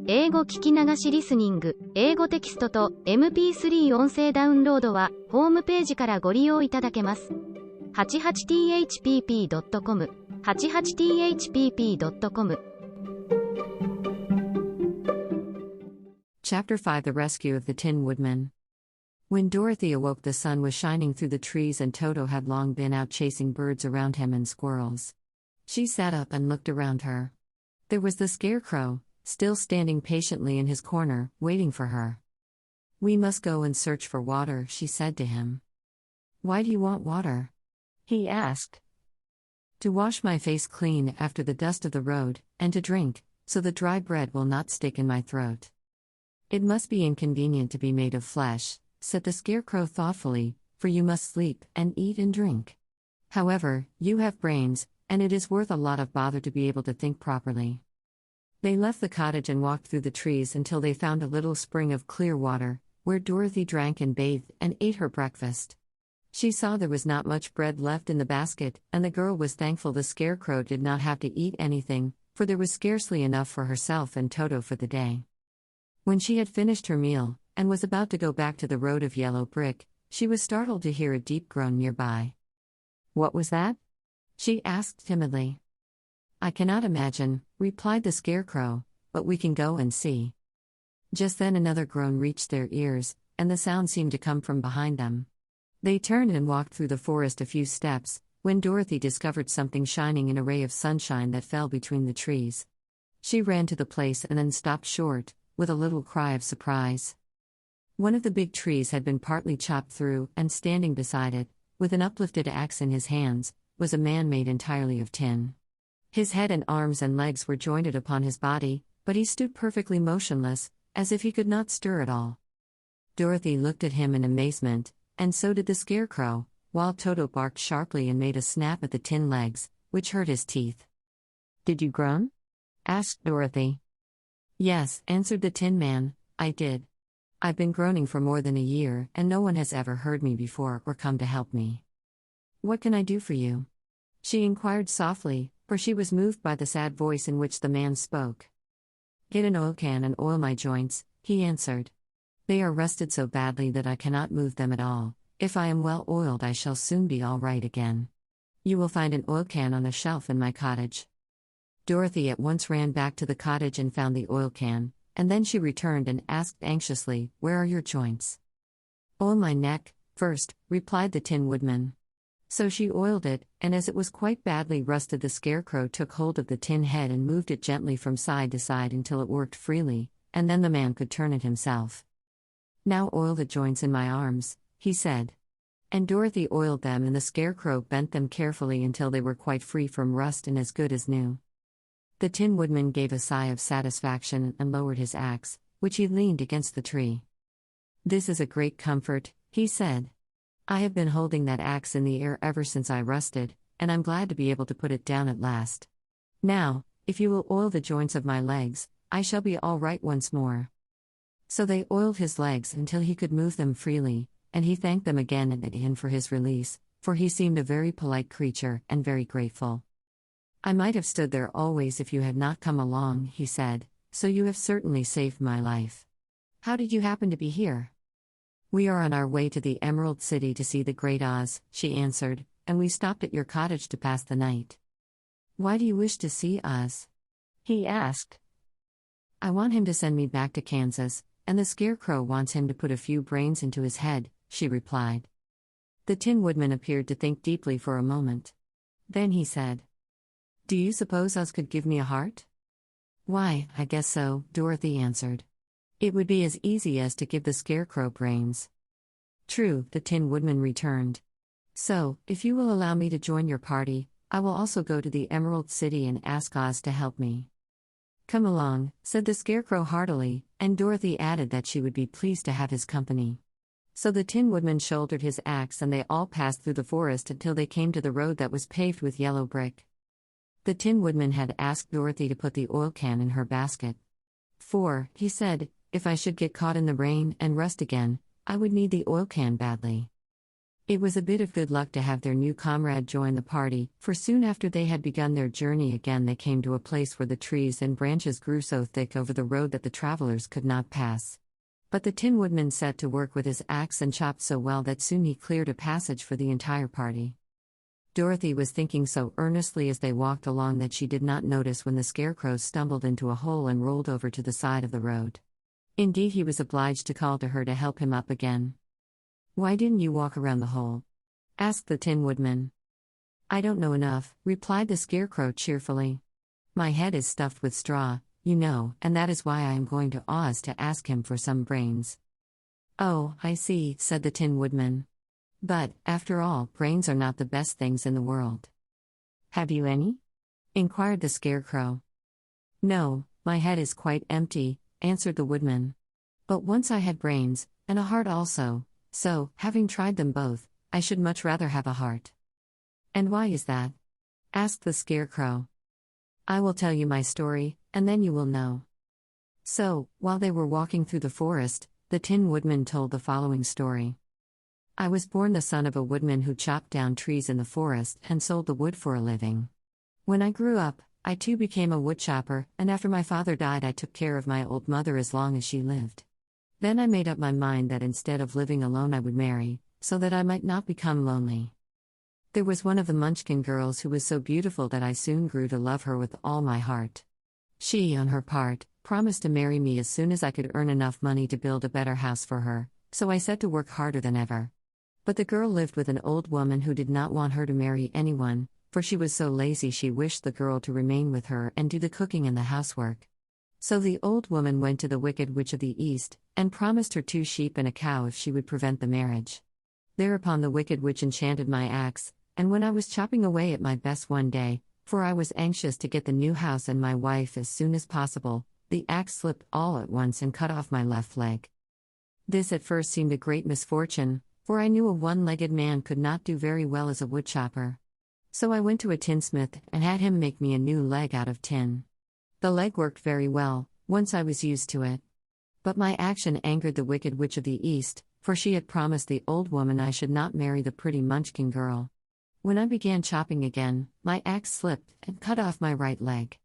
英語聞き流しリスニング、英語テキストと MP3 音声ダウンロードは、ホームページからご利用いただけます。88thpp.com、88thpp.com。 Chapter 5: The Rescue of the Tin Woodman. When Dorothy awoke, the sun was shining through the trees and Toto had long been out chasing birds around him and squirrels. She sat up and looked around her. There was the Scarecrow, still standing patiently in his corner, waiting for her. "We must go and search for water," she said to him. "Why do you want water?" he asked. "To wash my face clean after the dust of the road, and to drink, so the dry bread will not stick in my throat." "It must be inconvenient to be made of flesh," said the Scarecrow thoughtfully, "for you must sleep and eat and drink. However, you have brains, and it is worth a lot of bother to be able to think properly." They left the cottage and walked through the trees until they found a little spring of clear water, where Dorothy drank and bathed and ate her breakfast. She saw there was not much bread left in the basket, and the girl was thankful the Scarecrow did not have to eat anything, for there was scarcely enough for herself and Toto for the day. When she had finished her meal, and was about to go back to the road of yellow brick, she was startled to hear a deep groan nearby. "What was that?" she asked timidly. "I cannot imagine," replied the Scarecrow, "but we can go and see." Just then another groan reached their ears, and the sound seemed to come from behind them. They turned and walked through the forest a few steps, when Dorothy discovered something shining in a ray of sunshine that fell between the trees. She ran to the place and then stopped short, with a little cry of surprise. One of the big trees had been partly chopped through, and standing beside it, with an uplifted axe in his hands, was a man made entirely of tin. His head and arms and legs were jointed upon his body, but he stood perfectly motionless, as if he could not stir at all. Dorothy looked at him in amazement, and so did the Scarecrow, while Toto barked sharply and made a snap at the tin legs, which hurt his teeth. "Did you groan?" asked Dorothy. "Yes," answered the Tin Man, "I did. I've been groaning for more than a year, and no one has ever heard me before or come to help me." "What can I do for you?" she inquired softly, for she was moved by the sad voice in which the man spoke. "Get an oil can and oil my joints," he answered. "They are rusted so badly that I cannot move them at all. If I am well oiled, I shall soon be all right again. You will find an oil can on a shelf in my cottage." Dorothy at once ran back to the cottage and found the oil can, and then she returned and asked anxiously, "Where are your joints?" "Oil my neck first," replied the Tin Woodman. So she oiled it, and as it was quite badly rusted, the Scarecrow took hold of the tin head and moved it gently from side to side until it worked freely, and then the man could turn it himself. "Now oil the joints in my arms," he said. And Dorothy oiled them, and the Scarecrow bent them carefully until they were quite free from rust and as good as new. The Tin Woodman gave a sigh of satisfaction and lowered his axe, which he leaned against the tree. "This is a great comfort," he said. "I have been holding that axe in the air ever since I rusted, and I'm glad to be able to put it down at last. Now, if you will oil the joints of my legs, I shall be all right once more." So they oiled his legs until he could move them freely, and he thanked them again and again for his release, for he seemed a very polite creature and very grateful. "I might have stood there always if you had not come along," he said, "so you have certainly saved my life. How did you happen to be here?" "We are on our way to the Emerald City to see the Great Oz," she answered, "and we stopped at your cottage to pass the night." "Why do you wish to see Oz?" he asked. "I want him to send me back to Kansas, and the Scarecrow wants him to put a few brains into his head," she replied. The Tin Woodman appeared to think deeply for a moment. Then he said, "Do you suppose Oz could give me a heart?" "Why, I guess so," Dorothy answered. "It would be as easy as to give the Scarecrow brains." "True," the Tin Woodman returned. "So, if you will allow me to join your party, I will also go to the Emerald City and ask Oz to help me." "Come along," said the Scarecrow heartily, and Dorothy added that she would be pleased to have his company. So the Tin Woodman shouldered his axe and they all passed through the forest until they came to the road that was paved with yellow brick. The Tin Woodman had asked Dorothy to put the oil can in her basket. "For," he said, "if I should get caught in the rain and rust again, I would need the oil can badly." It was a bit of good luck to have their new comrade join the party, for soon after they had begun their journey again they came to a place where the trees and branches grew so thick over the road that the travelers could not pass. But the Tin Woodman set to work with his axe and chopped so well that soon he cleared a passage for the entire party. Dorothy was thinking so earnestly as they walked along that she did not notice when the Scarecrow stumbled into a hole and rolled over to the side of the road. Indeed, he was obliged to call to her to help him up again. "Why didn't you walk around the hole?" asked the Tin Woodman. "I don't know enough," replied the Scarecrow cheerfully. "My head is stuffed with straw, you know, and that is why I am going to Oz to ask him for some brains." "Oh, I see," said the Tin Woodman. "But, after all, brains are not the best things in the world." "Have you any?" inquired the Scarecrow. "No, my head is quite empty," answered the Woodman. "But once I had brains, and a heart also, so, having tried them both, I should much rather have a heart." "And why is that?" asked the Scarecrow. "I will tell you my story, and then you will know." So, while they were walking through the forest, the Tin Woodman told the following story. "I was born the son of a woodman who chopped down trees in the forest and sold the wood for a living. When I grew up, I too became a woodchopper, and after my father died I took care of my old mother as long as she lived. Then I made up my mind that instead of living alone I would marry, so that I might not become lonely. There was one of the Munchkin girls who was so beautiful that I soon grew to love her with all my heart. She, on her part, promised to marry me as soon as I could earn enough money to build a better house for her, so I set to work harder than ever. But the girl lived with an old woman who did not want her to marry anyone, for she was so lazy she wished the girl to remain with her and do the cooking and the housework. So the old woman went to the Wicked Witch of the East, and promised her 2 sheep and a cow if she would prevent the marriage. Thereupon the Wicked Witch enchanted my axe, and when I was chopping away at my best one day, for I was anxious to get the new house and my wife as soon as possible, the axe slipped all at once and cut off my left leg. This at first seemed a great misfortune, for I knew a one-legged man could not do very well as a woodchopper. So I went to a tinsmith and had him make me a new leg out of tin. The leg worked very well, once I was used to it. But my action angered the Wicked Witch of the East, for she had promised the old woman I should not marry the pretty Munchkin girl. When I began chopping again, my axe slipped and cut off my right leg.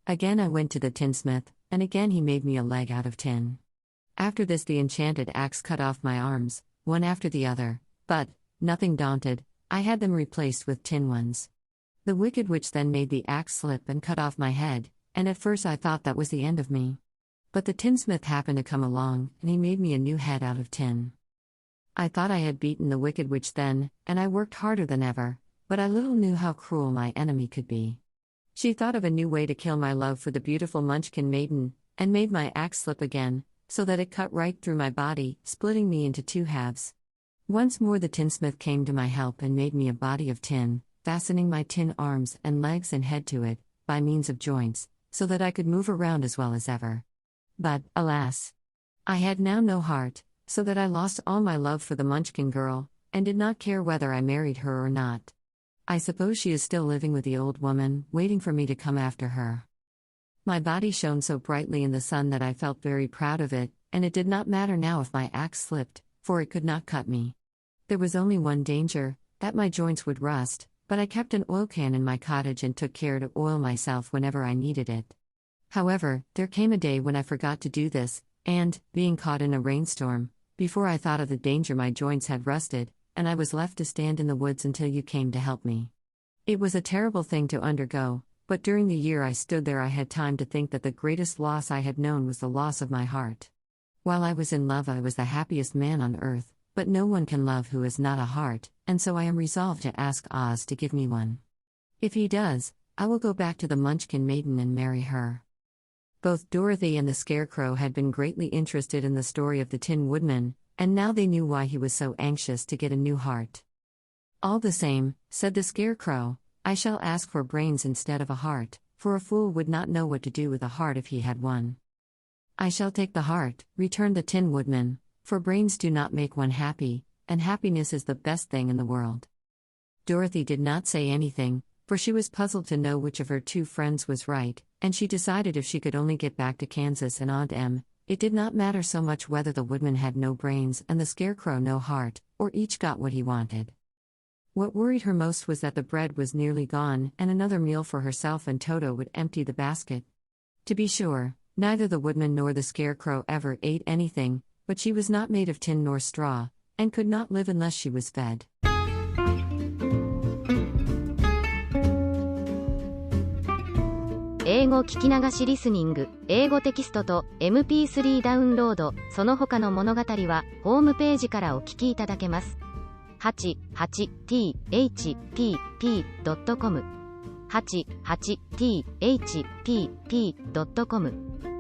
Again I went to the tinsmith, and again he made me a leg out of tin. After this the enchanted axe cut off my arms, one after the other, but, nothing daunted, I had them replaced with tin ones. The Wicked Witch then made the axe slip and cut off my head, and at first I thought that was the end of me. But the tinsmith happened to come along, and he made me a new head out of tin. I thought I had beaten the Wicked Witch then, and I worked harder than ever, but I little knew how cruel my enemy could be. She thought of a new way to kill my love for the beautiful Munchkin maiden, and made my axe slip again, so that it cut right through my body, splitting me into 2 halves. Once more the tinsmith came to my help and made me a body of tin, fastening my tin arms and legs and head to it, by means of joints, so that I could move around as well as ever. But, alas! I had now no heart, so that I lost all my love for the Munchkin girl, and did not care whether I married her or not. I suppose she is still living with the old woman, waiting for me to come after her. My body shone so brightly in the sun that I felt very proud of it, and it did not matter now if my axe slipped, for it could not cut me. There was only one danger, that my joints would rust, but I kept an oil can in my cottage and took care to oil myself whenever I needed it. However, there came a day when I forgot to do this, and, being caught in a rainstorm, before I thought of the danger my joints had rusted, and I was left to stand in the woods until you came to help me. It was a terrible thing to undergo, but during the year I stood there I had time to think that the greatest loss I had known was the loss of my heart. While I was in love I was the happiest man on earth, but no one can love who has not a heart, and so I am resolved to ask Oz to give me one. If he does, I will go back to the Munchkin maiden and marry her. Both Dorothy and the Scarecrow had been greatly interested in the story of the Tin Woodman, and now they knew why he was so anxious to get a new heart. "All the same," said the Scarecrow, "I shall ask for brains instead of a heart, for a fool would not know what to do with a heart if he had one." "I shall take the heart," returned the Tin Woodman, "for brains do not make one happy, and happiness is the best thing in the world." Dorothy did not say anything, for she was puzzled to know which of her 2 friends was right, and she decided if she could only get back to Kansas and Aunt Em, it did not matter so much whether the Woodman had no brains and the Scarecrow no heart, or each got what he wanted. What worried her most was that the bread was nearly gone, and another meal for herself and Toto would empty the basket. To be sure, neither the woodman nor the scarecrow ever ate anything, but she was not made of tin nor straw, and could not live unless she was fed. 英語聞き流しリスニング、英語テキストと MP3 ダウンロード、その他の物語はホームページからお聞きいただけます。88thpp.com 88thpp.com